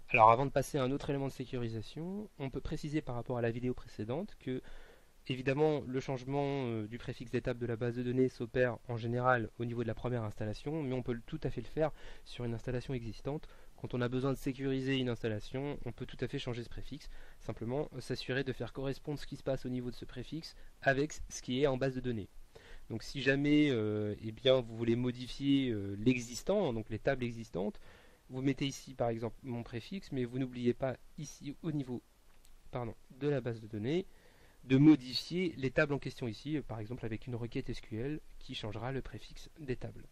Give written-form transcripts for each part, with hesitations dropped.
Alors avant de passer à un autre élément de sécurisation, on peut préciser par rapport à la vidéo précédente que évidemment le changement du préfixe d'étape de la base de données s'opère en général au niveau de la première installation, mais on peut tout à fait le faire sur une installation existante. Quand on a besoin de sécuriser une installation, on peut tout à fait changer ce préfixe, simplement s'assurer de faire correspondre ce qui se passe au niveau de ce préfixe avec ce qui est en base de données. Donc si jamais eh bien, vous voulez modifier l'existant, donc les tables existantes, vous mettez ici par exemple mon préfixe, mais vous n'oubliez pas ici au niveau de la base de données de modifier les tables en question ici, par exemple avec une requête SQL qui changera le préfixe des tables.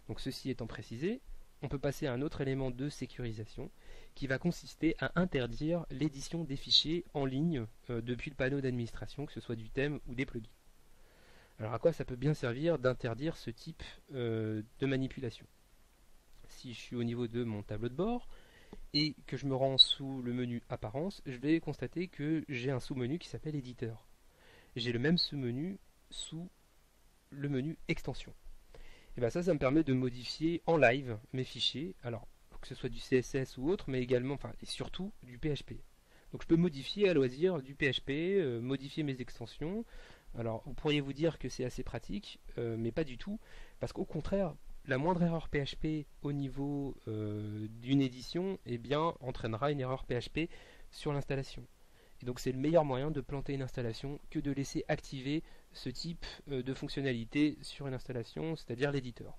Donc ceci étant précisé, on peut passer à un autre élément de sécurisation qui va consister à interdire l'édition des fichiers en ligne depuis le panneau d'administration, que ce soit du thème ou des plugins. Alors à quoi ça peut bien servir d'interdire ce type de manipulation? Si je suis au niveau de mon tableau de bord et que je me rends sous le menu apparence, je vais constater que j'ai un sous-menu qui s'appelle éditeur. J'ai le même sous-menu sous le menu extension. Et bien ça me permet de modifier en live mes fichiers, alors que ce soit du CSS ou autre, mais également, enfin, et surtout du PHP. Donc je peux modifier à loisir du PHP, modifier mes extensions. Alors vous pourriez vous dire que c'est assez pratique, mais pas du tout, parce qu'au contraire, la moindre erreur PHP au niveau d'une édition eh bien, entraînera une erreur PHP sur l'installation. Et donc c'est le meilleur moyen de planter une installation que de laisser activer ce type de fonctionnalité sur une installation, c'est-à-dire l'éditeur.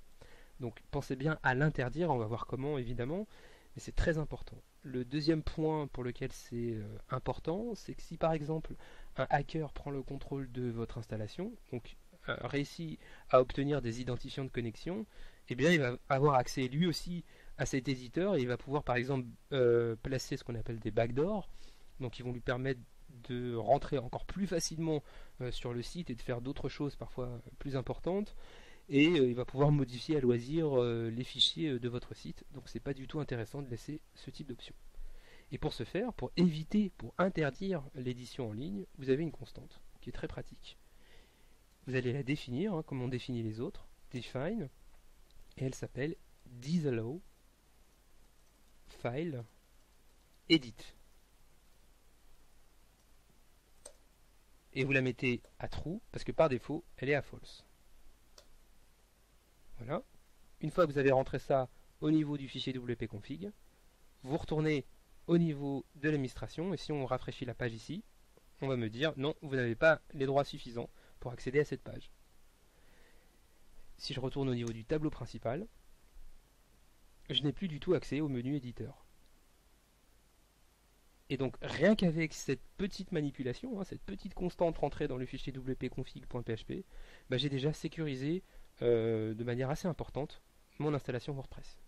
Donc pensez bien à l'interdire, on va voir comment évidemment, mais c'est très important. Le deuxième point pour lequel c'est important, c'est que si par exemple un hacker prend le contrôle de votre installation, donc réussit à obtenir des identifiants de connexion, eh bien il va avoir accès lui aussi à cet éditeur et il va pouvoir par exemple placer ce qu'on appelle des backdoors, donc ils vont lui permettre de rentrer encore plus facilement sur le site et de faire d'autres choses parfois plus importantes et il va pouvoir modifier à loisir les fichiers de votre site, donc c'est pas du tout intéressant de laisser ce type d'option. Et pour ce faire, pour éviter, pour interdire l'édition en ligne, vous avez une constante qui est très pratique. Vous allez la définir, comme on définit les autres, define, et elle s'appelle disallow file edit. Et vous la mettez à true parce que par défaut elle est à false. Voilà. Une fois que vous avez rentré ça au niveau du fichier wp-config, vous retournez au niveau de l'administration et si on rafraîchit la page ici, on va me dire non, vous n'avez pas les droits suffisants pour accéder à cette page. Si je retourne au niveau du tableau principal, je n'ai plus du tout accès au menu éditeur. Et donc rien qu'avec cette petite manipulation, cette petite constante rentrée dans le fichier wp-config.php, j'ai déjà sécurisé de manière assez importante mon installation WordPress.